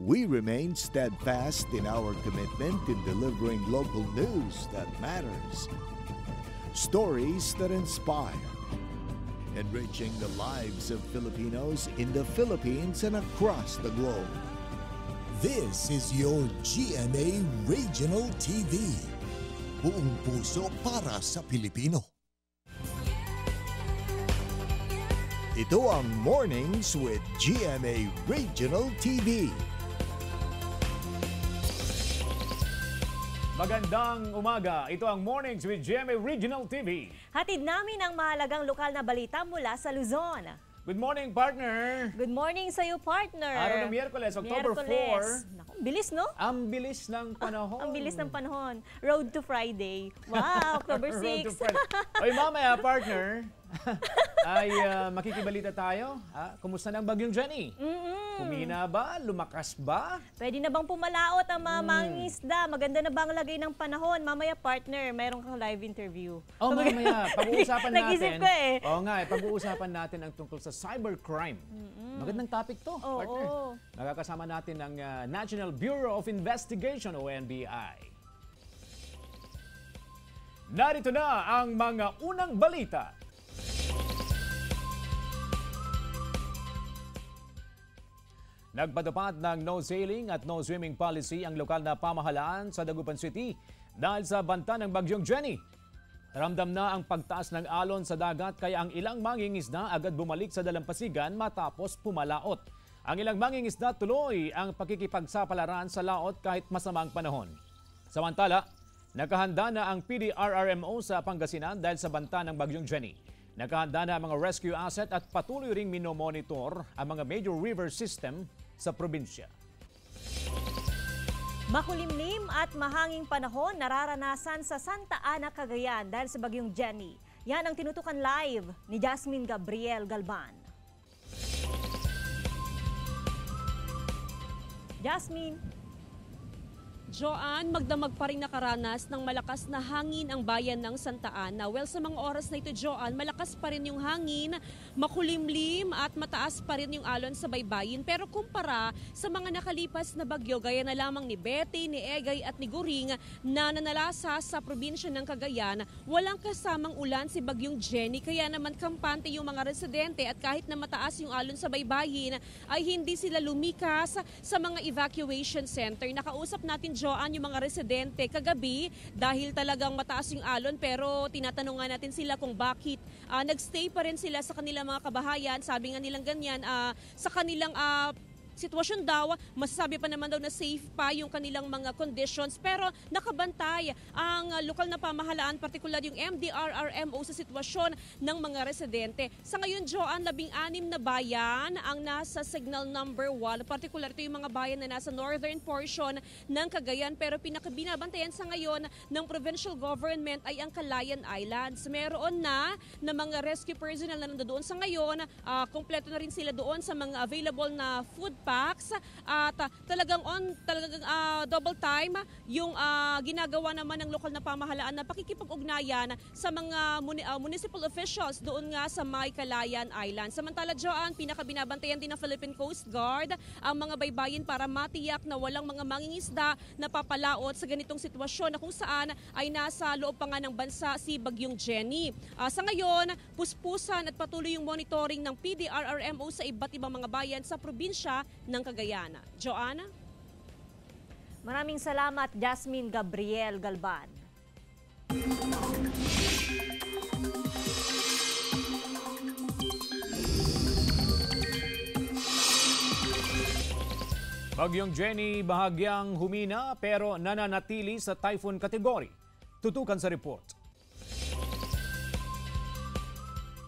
We remain steadfast in our commitment in delivering local news that matters. Stories that inspire. Enriching the lives of Filipinos in the Philippines and across the globe. This is your GMA Regional TV. Buong puso para sa Pilipino. Ito ang Mornings with GMA Regional TV. Magandang umaga. Ito ang Mornings with GMA Regional TV. Hatid namin ang mahalagang lokal na balita mula sa Luzon. Good morning, partner. Good morning sa iyo, partner. Araw ng Miyerkules, October 4. Naku, bilis, no? Ang bilis ng panahon. Ang bilis ng panahon. Road to Friday. Wow, October 6. Road to Friday. Oy, mamaya, partner, ay makikibalita tayo. Kumusta ng bagyong Jenny? Humina ba? Lumakas ba? Pwede na bang pumalaot ang mga mangingisda? Maganda na ba ang lagay ng panahon? Mamaya, partner, mayroon kang live interview. Oh, mamaya, pag-uusapan natin. Nag-isip ko eh. Oo nga, pag-uusapan natin ang tungkol sa cybercrime. Magandang topic to, partner. Nakakasama natin ang National Bureau of Investigation o NBI. Narito na ang mga unang balita. Nagpatupad ng no sailing at no swimming policy ang lokal na pamahalaan sa Dagupan City dahil sa banta ng bagyong Jenny. Ramdam na ang pagtaas ng alon sa dagat kaya ang ilang mangingisda agad bumalik sa dalampasigan matapos pumalaot. Ang ilang mangingisda tuloy ang pakikipagsapalaran sa laot kahit masamang panahon. Samantala, nakahanda na ang PDRRMO sa Pangasinan dahil sa banta ng bagyong Jenny. Nakahanda na ang mga rescue asset at patuloy ring minomonitor ang mga major river system sa probinsya. Makulimlim at mahanging panahon nararanasan sa Santa Ana, Cagayan dahil sa bagyong Jenny. Yan ang tinutukan live ni Jasmine Gabriel Galban. Jasmine. Joanne, magdamag pa rin nakaranas ng malakas na hangin ang bayan ng Santa Ana. Well, sa mga oras na ito, Joanne, malakas pa rin yung hangin, makulimlim at mataas pa rin yung alon sa baybayin. Pero kumpara sa mga nakalipas na bagyo, gaya na lamang ni Betty, ni Egay at ni Guring na nanalasa sa probinsya ng Cagayan, walang kasamang ulan si bagyong Jenny. Kaya naman kampante yung mga residente at kahit na mataas yung alon sa baybayin, ay hindi sila lumikas sa mga evacuation center. Nakausap natin, Joanne, yung mga residente kagabi dahil talagang mataas yung alon, pero tinatanungan natin sila kung bakit nagstay pa rin sila sa kanilang mga kabahayan. Sabi nga nilang ganyan, sa kanilang sitwasyon daw, masasabi pa naman daw na safe pa yung kanilang mga conditions, pero nakabantay ang lokal na pamahalaan, partikular yung MDRRMO sa sitwasyon ng mga residente. Sa ngayon, Joanne, 16 na bayan ang nasa signal number 1, partikular ito yung mga bayan na nasa northern portion ng Cagayan, pero pinakabinabantayan sa ngayon ng provincial government ay ang Calayan Islands. Meron na mga rescue personnel na nandoon sa ngayon, kompleto na rin sila doon sa mga available na food packs at talagang double time yung ginagawa naman ng lokal na pamahalaan na pakikipag-ugnayan sa mga municipal officials doon nga sa may Calayan Island. Samantala, Joanne, pinakabinabantayan din ng Philippine Coast Guard ang mga baybayin para matiyak na walang mga mangingisda na papalaot sa ganitong sitwasyon na kung saan ay nasa loob pa nga ng bansa si bagyong Jenny. Sa ngayon, puspusan at patuloy yung monitoring ng PDRRMO sa iba't ibang mga bayan sa probinsya ng Cagayan. Joanna? Maraming salamat, Jasmine Gabriel Galban. Bagyong Jenny bahagyang humina pero nananatili sa typhoon category. Tutukan sa report.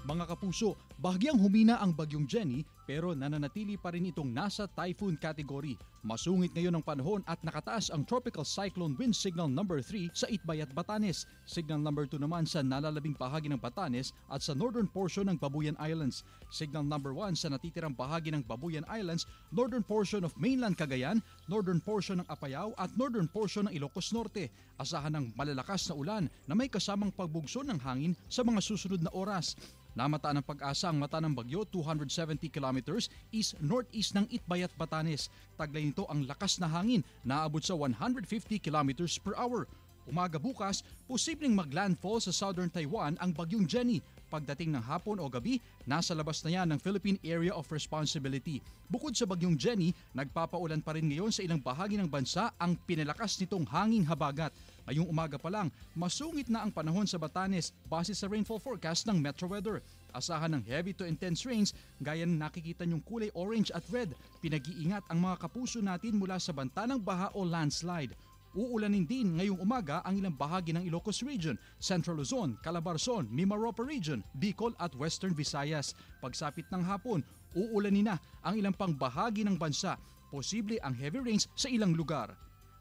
Mga kapuso, bahagyang humina ang bagyong Jenny pero nananatili pa rin itong nasa typhoon category. Masungit ngayon ang panahon at nakataas ang tropical cyclone wind signal number 3 sa Itbayat, Batanes. Signal number 2 naman sa nalalabing bahagi ng Batanes at sa northern portion ng Babuyan Islands. Signal number 1 sa natitirang bahagi ng Babuyan Islands, northern portion of mainland Cagayan, northern portion ng Apayao at northern portion ng Ilocos Norte. Asahan ng malalakas na ulan na may kasamang pagbugso ng hangin sa mga susunod na oras. Namataan ng Pag-asa nasa ang mata ng bagyo 270 kilometers east-northeast ng Itbayat, Batanes. Taglay nito ang lakas na hangin na aabot sa 150 kilometers per hour. Umaga bukas, posibleng maglandfall sa southern Taiwan ang bagyong Jenny. Pagdating ng hapon o gabi, nasa labas na yan ng Philippine Area of Responsibility. Bukod sa bagyong Jenny, nagpapaulan pa rin ngayon sa ilang bahagi ng bansa ang pinalakas nitong hanging habagat. Ngayong umaga pa lang, masungit na ang panahon sa Batanes base sa rainfall forecast ng Metro Weather. Asahan ng heavy to intense rains gaya ng nakikita niyong kulay orange at red. Pinag-iingat ang mga kapuso natin mula sa banta ng baha o landslide. Uulanin din ngayong umaga ang ilang bahagi ng Ilocos Region, Central Luzon, Calabarzon, Mimaropa Region, Bicol at Western Visayas. Pagsapit ng hapon, uulanin na ang ilang pang bahagi ng bansa. Posible ang heavy rains sa ilang lugar.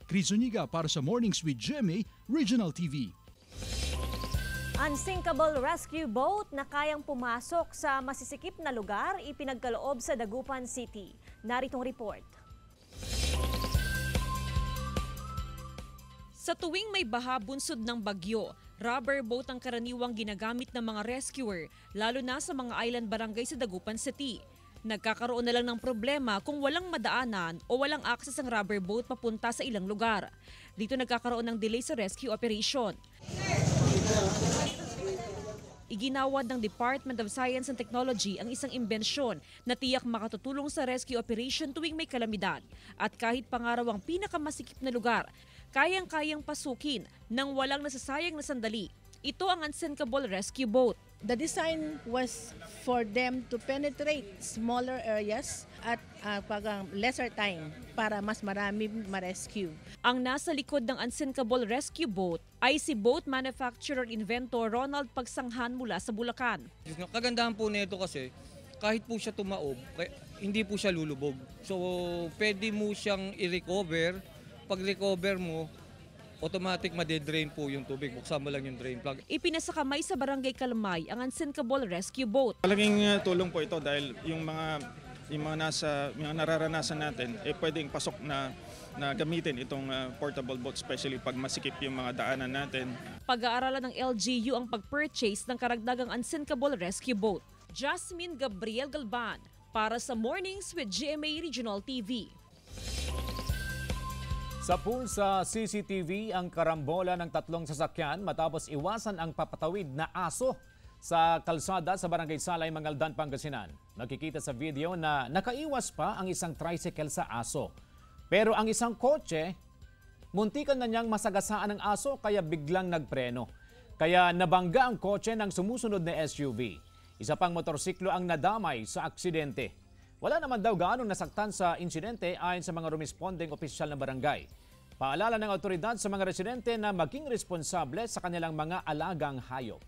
Chris Zuniga para sa Mornings with GMA Regional TV. Unsinkable rescue boat na kayang pumasok sa masisikip na lugar ipinagkaloob sa Dagupan City. Naritong report. Sa tuwing may baha bunsod ng bagyo, rubber boat ang karaniwang ginagamit ng mga rescuer, lalo na sa mga island barangay sa Dagupan City. Nagkakaroon na lang ng problema kung walang madaanan o walang access ang rubber boat papunta sa ilang lugar. Dito nagkakaroon ng delay sa rescue operation. Iginawad ng Department of Science and Technology ang isang imbensyon na tiyak makatutulong sa rescue operation tuwing may kalamidad. At kahit pangaraw ang pinakamasikip na lugar, kayang-kayang pasukin nang walang nasasayang na sandali. Ito ang Unsinkable Rescue Boat. The design was for them to penetrate smaller areas at lesser time para mas marami ma-rescue. Ang nasa likod ng Unsinkable Rescue Boat ay si boat manufacturer inventor Ronald Pagsanghan mula sa Bulacan. Kagandahan po nito kasi kahit po siya tumaob, hindi po siya lulubog. So pwede mo siyang i-recover. Pag-recover mo, automatic madedrain po yung tubig. Buksan mo lang yung drain plug. Ipinasakamay sa Barangay Kalmay ang Unsinkable Rescue Boat. Malaking tulong po ito dahil yung mga nararanasan natin pwedeng pasok na gamitin itong portable boat, especially pag masikip yung mga daanan natin. Pag-aaralan ng LGU ang pag-purchase ng karagdagang Unsinkable Rescue Boat. Jasmine Gabriel Galban para sa Mornings with GMA Regional TV. Sa pool sa CCTV ang karambola ng tatlong sasakyan matapos iwasan ang papatawid na aso sa kalsada sa Barangay Salay, Mangaldan, Pangasinan. Nakikita sa video na nakaiwas pa ang isang tricycle sa aso. Pero ang isang kotse, muntikan na niyang masagasaan ng aso kaya biglang nagpreno. Kaya nabangga ang kotse ng sumusunod na SUV. Isa pang motorsiklo ang nadamay sa aksidente. Wala naman daw gaanong nasaktan sa insidente ayon sa mga rumesponding opisyal ng barangay. Paalala ng otoridad sa mga residente na maging responsable sa kanilang mga alagang hayop.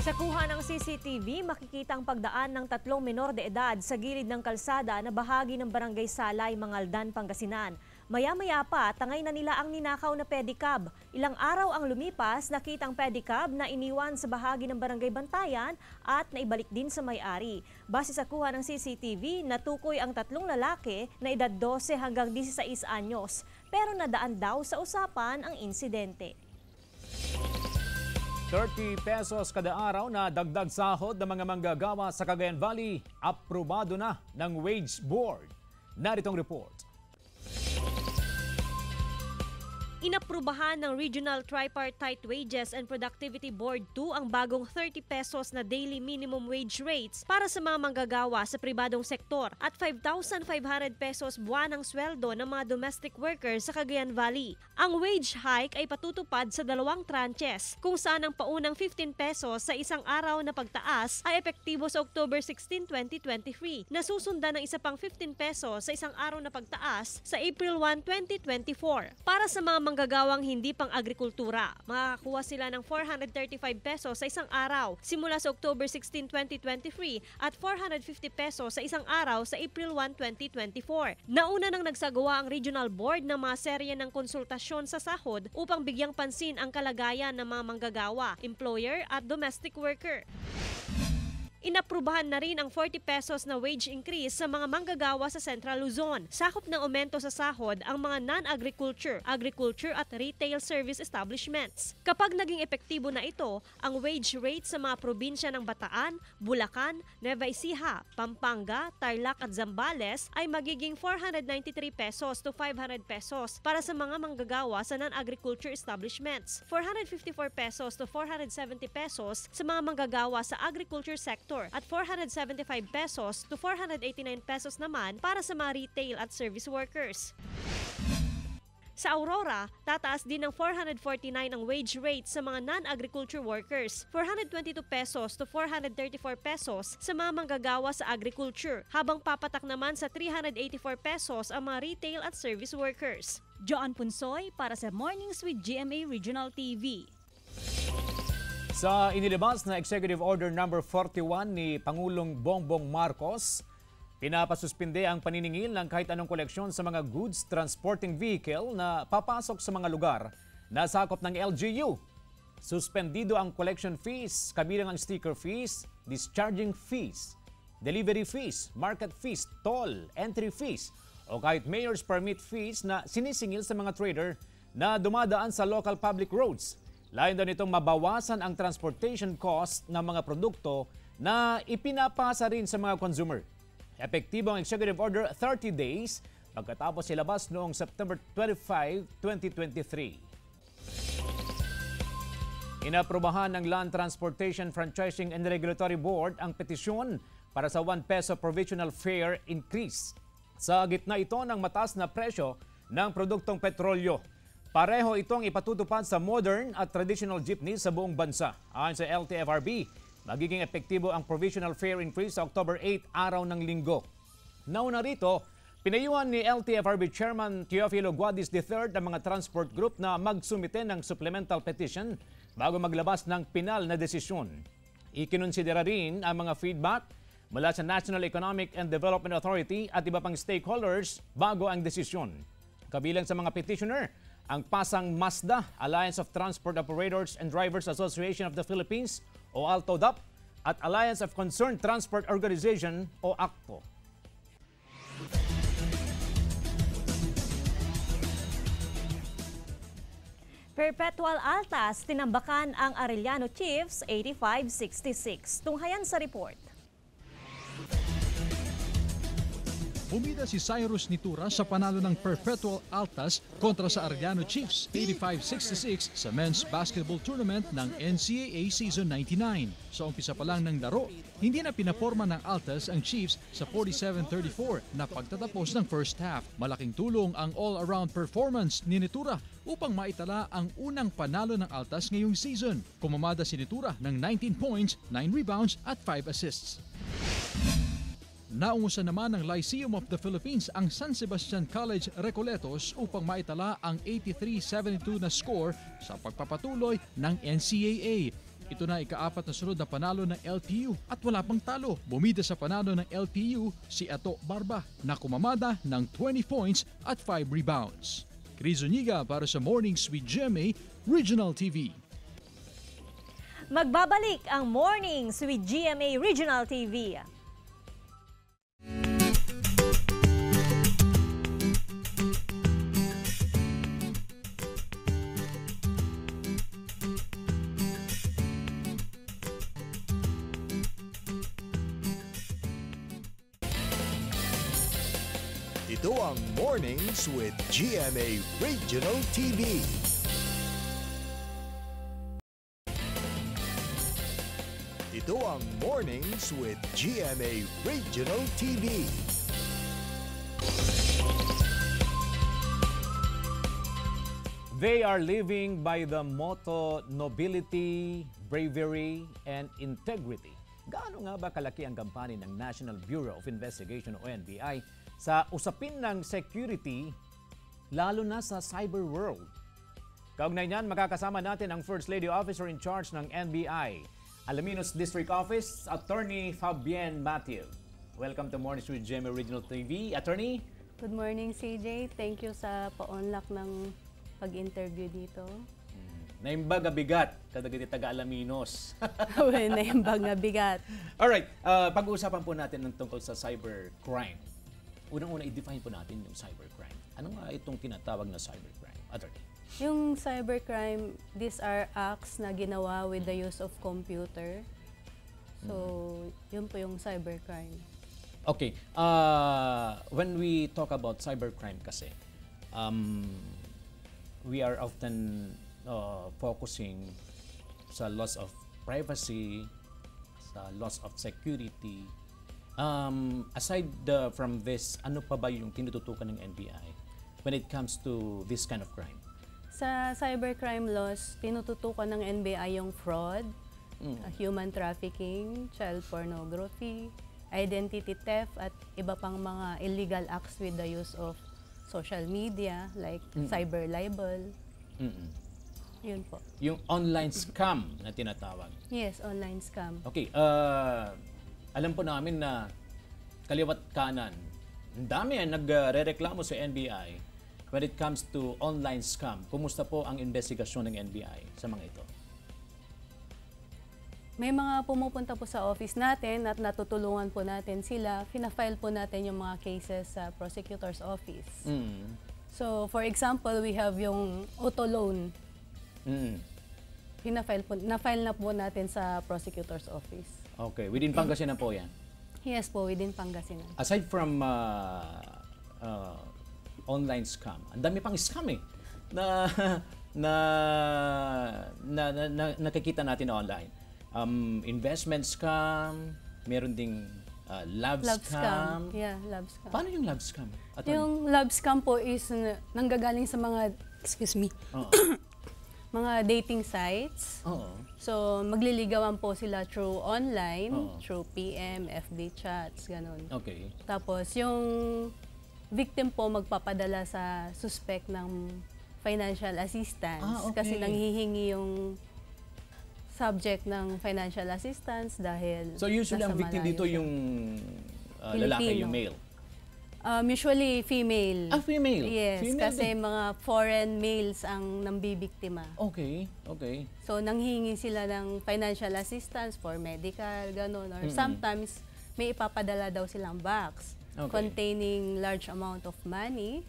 Sa kuha ng CCTV, makikita ang pagdaan ng tatlong menor de edad sa gilid ng kalsada na bahagi ng Barangay Salay, Mangaldan, Pangasinan. Maya-maya pa, tangay na nila ang ninakaw na pedicab. Ilang araw ang lumipas, nakita ang pedicab na iniwan sa bahagi ng Barangay Bantayan at naibalik din sa may-ari. Base sa kuha ng CCTV, natukoy ang tatlong lalaki na edad 12 hanggang 16 anyos. Pero nadaan daw sa usapan ang insidente. 30 pesos kada araw na dagdag sahod ng mga manggagawa sa Cagayan Valley, aprobado na ng Wage Board. Naritong report. Inaprubahan ng Regional Tripartite Wages and Productivity Board 2 ang bagong 30 pesos na daily minimum wage rates para sa mga manggagawa sa pribadong sektor at 5,500 pesos buwanang sweldo ng mga domestic workers sa Cagayan Valley. Ang wage hike ay patutupad sa dalawang tranches kung saan ang paunang 15 pesos sa isang araw na pagtaas ay epektibo sa October 16, 2023 na susundan ng isa pang 15 pesos sa isang araw na pagtaas sa April 1, 2024. Para sa mga manggagawang hindi pang agrikultura, makakakuha sila ng 435 pesos sa isang araw simula sa October 16, 2023 at 450 pesos sa isang araw sa April 1, 2024. Nauna nang nagsagawa ang Regional Board ng mga serye ng konsultasyon sa sahod upang bigyang pansin ang kalagayan ng mga manggagawa, employer at domestic worker. Inaprubahan na rin ang 40 pesos na wage increase sa mga manggagawa sa Central Luzon. Sakop ng aumento sa sahod ang mga non-agriculture, agriculture at retail service establishments. Kapag naging epektibo na ito, ang wage rate sa mga probinsya ng Bataan, Bulacan, Nueva Ecija, Pampanga, Tarlac at Zambales ay magiging 493 pesos to 500 pesos para sa mga manggagawa sa non-agriculture establishments, 454 pesos to 470 pesos sa mga manggagawa sa agriculture sector at 475 pesos to 489 pesos naman para sa mga retail at service workers. Sa Aurora, tataas din ng 449 ang wage rate sa mga non-agriculture workers, 422 pesos to 434 pesos sa mga manggagawa sa agriculture, habang papatak naman sa 384 pesos ang mga retail at service workers. Joan Punsoy para sa Mornings with GMA Regional TV. Sa inilabas na Executive Order No. 41 ni Pangulong Bongbong Marcos, pinapasuspinde ang paniningil ng kahit anong koleksyon sa mga goods transporting vehicle na papasok sa mga lugar na sakop ng LGU. Suspendido ang collection fees, kabilang ang sticker fees, discharging fees, delivery fees, market fees, toll, entry fees, o kahit mayor's permit fees na sinisingil sa mga trader na dumadaan sa local public roads. Layon daw nitong mabawasan ang transportation cost ng mga produkto na ipinapasa rin sa mga consumer. Epektibo ang Executive Order 30 days pagkatapos ilabas noong September 25, 2023. Inaprubahan ng Land Transportation Franchising and Regulatory Board ang petisyon para sa 1 peso provisional fare increase. Sa gitna ito ng mataas na presyo ng produktong petrolyo. Pareho itong ipatutupad sa modern at traditional jeepneys sa buong bansa. Ayon sa LTFRB, magiging epektibo ang provisional fare increase sa October 8, araw ng linggo. Nauna rito, pinayuhan ni LTFRB Chairman Teofilo Guadis III ang mga transport group na magsumite ng supplemental petition bago maglabas ng pinal na desisyon. Ikinonsidera rin ang mga feedback mula sa National Economic and Development Authority at iba pang stakeholders bago ang desisyon. Kabilang sa mga petitioner, ang Pasang Mazda, Alliance of Transport Operators and Drivers Association of the Philippines o ALTODAP at Alliance of Concerned Transport Organization o ACTO. Perpetual altas tinambakan ang Arellano Chiefs 85-66. Tunghayan sa report. Bumida si Cyrus Nitura sa panalo ng Perpetual Altas kontra sa Arellano Chiefs 85-66 sa Men's Basketball Tournament ng NCAA Season 99. Sa umpisa pa lang ng laro, hindi na pinaporma ng Altas ang Chiefs sa 47-34 na pagtatapos ng first half. Malaking tulong ang all-around performance ni Nitura upang maitala ang unang panalo ng Altas ngayong season. Kumamada si Nitura ng 19 points, 9 rebounds at 5 assists. Naungusan naman ng Lyceum of the Philippines ang San Sebastian College Recoletos upang maitala ang 83-72 na score sa pagpapatuloy ng NCAA. Ito na ika-4 na sunod na panalo ng LPU at wala pang talo. Bumida sa panalo ng LPU si Ato Barba na kumamada ng 20 points at 5 rebounds. Chris Zuniga para sa Mornings with GMA Regional TV. Magbabalik ang Mornings with GMA Regional TV. Ito ang Mornings with GMA Regional TV. Ito ang Mornings with GMA Regional TV. They are living by the motto nobility, bravery, and integrity. Gaano nga ba kalaki ang gampanin ng National Bureau of Investigation o NBI sa usapin ng security, lalo na sa cyber world? Kaugnay niyan, makakasama natin ang First Lady Officer in Charge ng NBI, Alaminos District Office, Attorney Fabienne Matthew. Welcome to Mornings with GMA Regional TV. Attorney? Good morning, CJ. Thank you sa pa-unlock ng pag-interview dito. Naimbag bigat kadagiti taga-Alaminos. Naimbag nga bigat. Alright, pag-uusapan po natin ng tungkol sa cybercrime. Unang-una, i-define po natin yung cybercrime. Ano nga itong tinatawag na cybercrime? Attorney. Yung cybercrime, these are acts na ginawa with the use of computer. So, yun po yung cybercrime. Okay. When we talk about cybercrime kasi, we are often focusing sa loss of privacy, sa loss of security. Aside from this, ano pa ba yung tinututukan ng NBI when it comes to this kind of crime? Sa cybercrime laws, tinututukan ng NBI yung fraud, human trafficking, child pornography, identity theft, at iba pang mga illegal acts with the use of social media like cyber libel. Yun po. Yung online scam na tinatawag. Yes, online scam. Okay, alam po namin na kaliwat kanan, ang dami ang nagre-reklamo sa NBI when it comes to online scam. Kumusta po ang investigasyon ng NBI sa mga ito? May mga pumupunta po sa office natin at natutulungan po natin sila. Fina-file po natin yung mga cases sa prosecutor's office. So, for example, we have yung auto loan. Na-file na po natin sa prosecutor's office. Okay, within Pangasinan po yan? Yes po, within Pangasinan. Aside from online scam, ang dami pang scam na nakikita natin online. Investment scam, meron ding love scam. Yeah, love scam. Paano yung love scam? Yung love scam po is nanggagaling sa mga, mga dating sites. So, magliligawan po sila through online, through PM, FB chats, ganun. Okay. Tapos, yung victim po magpapadala sa suspect ng financial assistance. Kasi nanghihingi yung subject ng financial assistance dahil so, usually ang victim dito yung lalaki, yung male? Usually female. Female? Yes, female kasi mga foreign males ang nambibiktima. Okay. So, nanghingi sila ng financial assistance for medical, gano'n. Or sometimes, may ipapadala daw silang box containing large amount of money.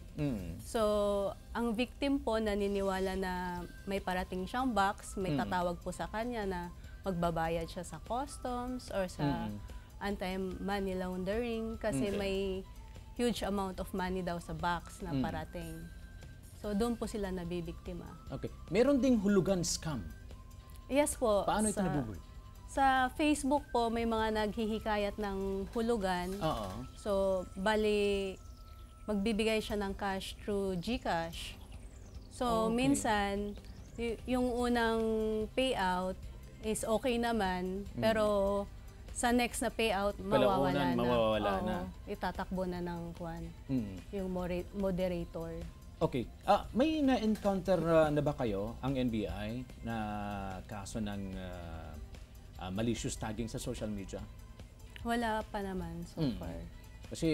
So, ang victim po naniniwala na may parating siyang box, may tatawag po sa kanya na magbabayad siya sa customs or sa anti-money laundering kasi may huge amount of money daw sa box na parating. So, doon po sila nabibiktima. Okay. Meron ding hulugan scam. Yes po. Paano ito nabubuhay? Sa Facebook po, may mga naghihikayat ng hulugan. So, bali, magbibigay siya ng cash through GCash. So, minsan, yung unang payout is okay naman, pero sa next na payout, mawawala na. Itatakbo na ng yung moderator. Okay. May na-encounter na ba kayo, ang NBI, na kaso ng malicious tagging sa social media? Wala pa naman so far. Kasi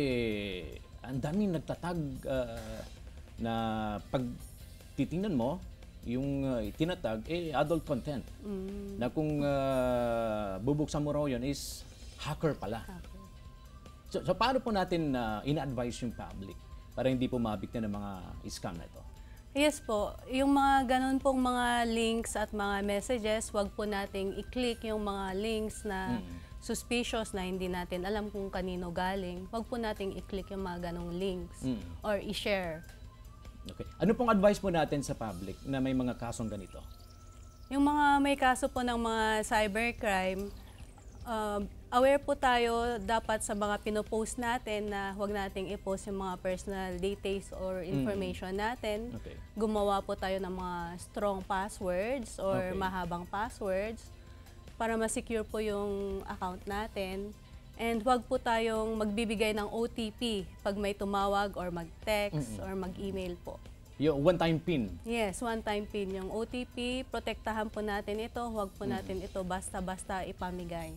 ang daming nagtatag na pag titingnan mo, yung tinatag, adult content. Na kung bubuksan mo raw yun is hacker pala. So paano po natin ina-advise yung public para hindi po mabiktima ng mga scam na ito? Yes po. Yung mga ganun pong mga links at mga messages, wag po nating i-click yung mga links na suspicious na hindi natin alam kung kanino galing. Wag po nating i-click yung mga ganong links or i-share. Okay. Ano pong advice po natin sa public na may mga kasong ganito? Yung mga may kaso po ng mga cybercrime, aware po tayo dapat sa mga pinopost natin na huwag nating i-post yung mga personal details or information natin. Okay. Gumawa po tayo ng mga strong passwords or mahabang passwords para ma-secure po yung account natin. And huwag po tayong magbibigay ng OTP pag may tumawag or mag-text or mag-email po. Yung one-time PIN? Yes, one-time PIN. Yung OTP, protektahan po natin ito. Huwag po natin ito basta-basta ipamigay.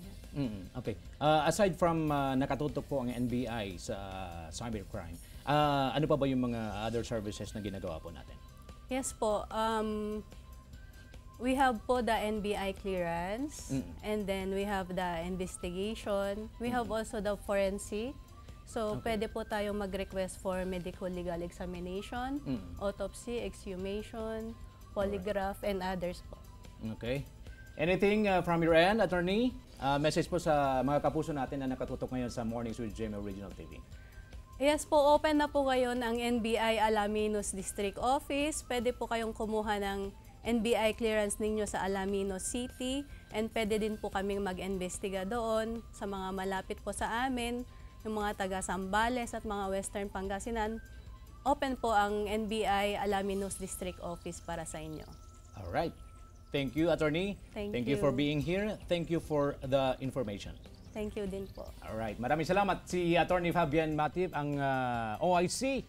Okay. Aside from nakatutok po ang NBI sa cybercrime, ano pa ba yung mga other services na ginagawa po natin? Yes po. We have po the NBI clearance, and then we have the investigation. We have also the forensic. So, pwede po tayong mag-request for medical legal examination, autopsy, exhumation, polygraph, and others po. Okay. Anything from your end, Attorney? Message po sa mga kapuso natin na nakatutok ngayon sa Mornings with GMA Regional TV. Yes po, open na po ngayon ang NBI Alaminos District Office. Pwede po kayong kumuha ng NBI clearance ninyo sa Alaminos City, and pwede din po kaming mag-investiga doon sa mga malapit po sa amin, yung mga taga Sambales at mga Western Pangasinan. Open po ang NBI Alaminos District Office para sa inyo. Alright. Thank you, Attorney. Thank you you for being here. Thank you for the information. Thank you din po. Alright. Maraming salamat. Si Attorney Fabian Matib, ang OIC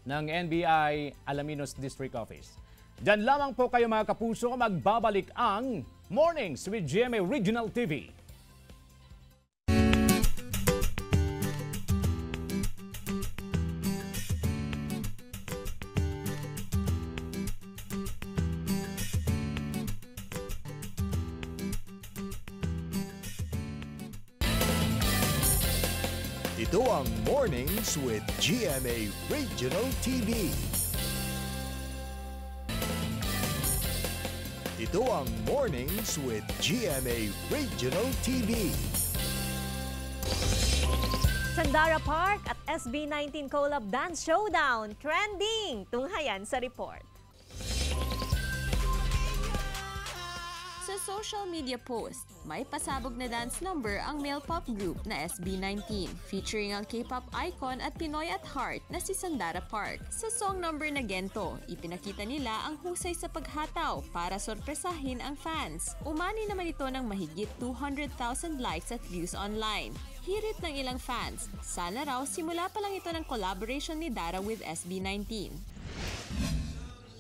ng NBI Alaminos District Office. Diyan lamang po kayo mga kapuso, magbabalik ang Mornings with GMA Regional TV. Ito ang Mornings with GMA Regional TV. Ito ang Mornings with GMA Regional TV. Sandara Park at SB19 Collab Dance Showdown. Trending! Tunghayan sa report. Sa social media post, may pasabog na dance number ang male pop group na SB19 featuring ang K-pop icon at Pinoy at heart na si Sandara Park. Sa song number na Gento, ipinakita nila ang husay sa paghataw para sorpresahin ang fans. Umani naman ito ng mahigit 200,000 likes at views online. Hirit ng ilang fans, sana raw simula pa lang ito ng collaboration ni Dara with SB19.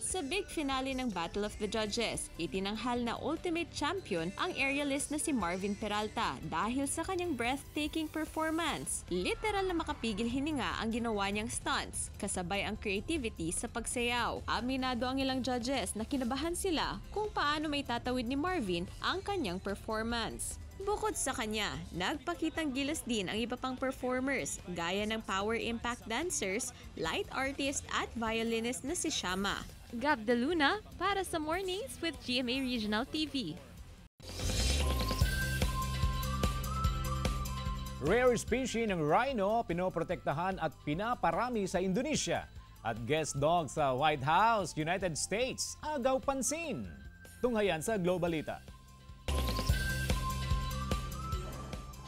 Sa big finale ng Battle of the Judges, itinanghal na ultimate champion ang aerialist na si Marvin Peralta dahil sa kanyang breathtaking performance. Literal na makapigil hininga ang ginawa niyang stunts, kasabay ang creativity sa pagsayaw. Aminado ang ilang judges na kinabahan sila kung paano may tatawid ni Marvin ang kanyang performance. Bukod sa kanya, nagpakitang gilas din ang iba pang performers gaya ng power impact dancers, light artist at violinist na si Shama. Gab De Luna para sa Mornings with GMA Regional TV. Rare species ng rhino pinoprotektahan at pinaparami sa Indonesia. At guest dog sa White House, United States, agaw pansin. Tunghayan sa Globalita.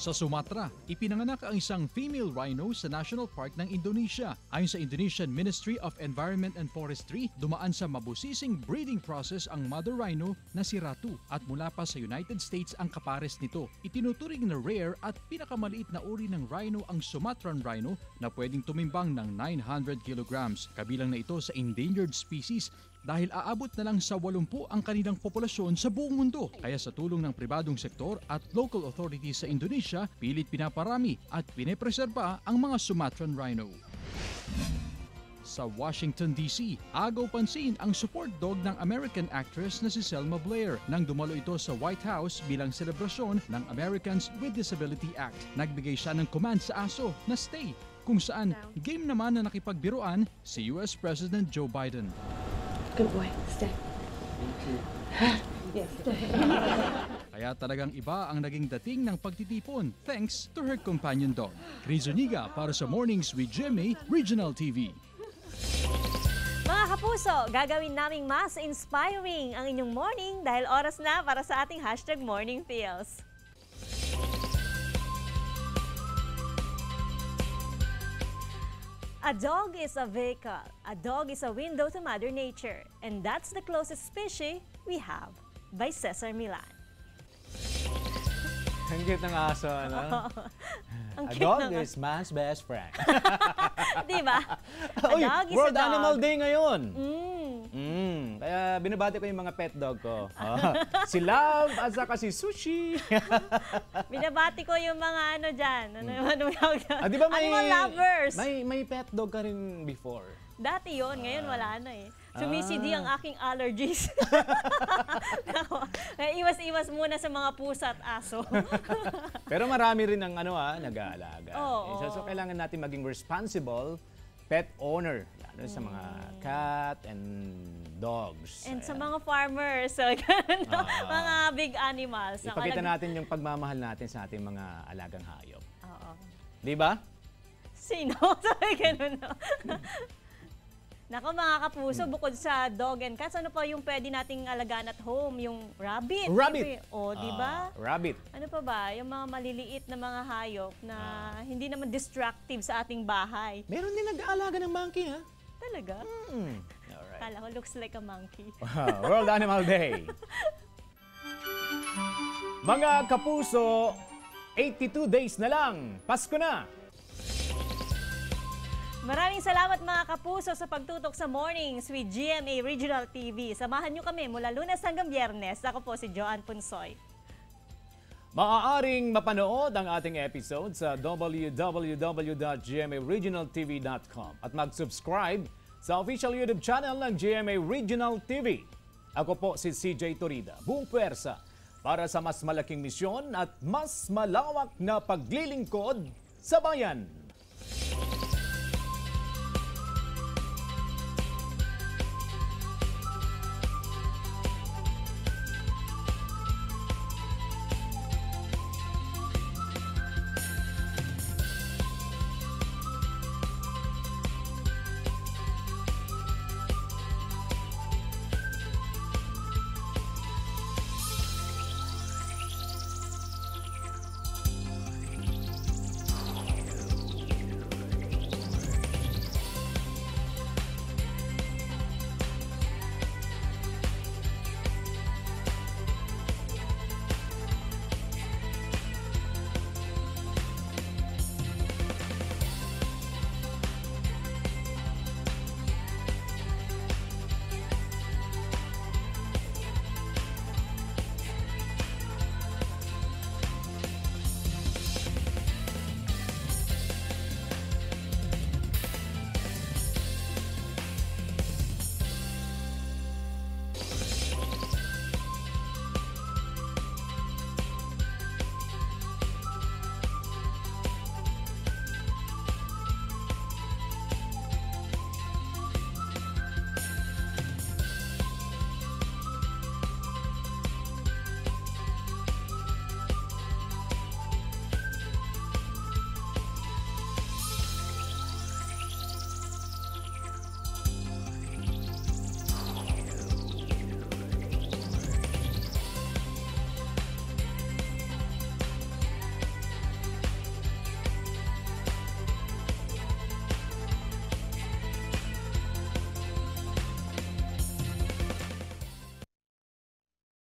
Sa Sumatra, ipinanganak ang isang female rhino sa National Park ng Indonesia. Ayon sa Indonesian Ministry of Environment and Forestry, dumaan sa mabusising breeding process ang mother rhino na si Ratu at mula pa sa United States ang kapares nito. Itinuturing na rare at pinakamaliit na uri ng rhino ang Sumatran rhino na pwedeng tumimbang ng 900 kilograms. Kabilang na ito sa endangered species dahil aabot na lang sa 80 ang kanilang populasyon sa buong mundo. Kaya sa tulong ng pribadong sektor at local authorities sa Indonesia, pilit pinaparami at pinepreserba ang mga Sumatran rhino. Sa Washington, D.C., agaw pansin ang support dog ng American actress na si Selma Blair nang dumalo ito sa White House bilang selebrasyon ng Americans with Disability Act. Nagbigay siya ng command sa aso na stay, kung saan game naman na nakipagbiruan si US President Joe Biden. Good boy, stay. Thank you. Yes. Kaya talagang iba ang naging dating ng pagtitipon thanks to her companion dog. Chris Zuniga para sa Mornings with GMA Regional TV. Mga kapuso, gagawin naming mas inspiring ang inyong morning dahil oras na para sa ating #MorningFeels. A dog is a vehicle. A dog is a window to Mother Nature. And that's the closest species we have. By Cesar Millan. Ang cute ng aso, ano? A dog is man's best friend. Diba? Uy, World Animal Day ngayon. Kaya binabati ko yung mga pet dog ko. Si Love at saka si Sushi. Binabati ko yung mga ano dyan. Di ba animal lovers. May pet dog ka rin before? Dati yon, ngayon wala na eh. Sumisidi ang aking allergies. Iwas-iwas muna sa mga pusa at aso. Pero marami rin ang nag-aalaga. Oo. So kailangan natin maging responsible pet owner. Lalo sa mga cat and dogs. And sa mga farmers, mga big animals. Ipakita natin yung pagmamahal natin sa ating mga alagang hayop. Oo. Di ba? Sino? Sabi ganun, no? Nako mga kapuso, bukod sa dog and cats, ano pa yung pwede nating alagaan at home? Yung rabbit. Rabbit! Di ba? Rabbit. Ano pa ba? Yung mga maliliit na mga hayop na hindi naman destructive sa ating bahay. Meron din nag-aalaga ng monkey, ha? Talaga? Alright. Kala ko looks like a monkey. World Animal Day. Mga kapuso, 82 days na lang. Pasko na! Maraming salamat mga kapuso sa pagtutok sa Mornings with GMA Regional TV. Samahan niyo kami mula Lunes hanggang Biyernes. Ako po si Joanne Punsoy. Maaaring mapanood ang ating episode sa www.gmaregionaltv.com at mag-subscribe sa official YouTube channel ng GMA Regional TV. Ako po si CJ Torida, buong puwersa para sa mas malaking misyon at mas malawak na paglilingkod sa bayan.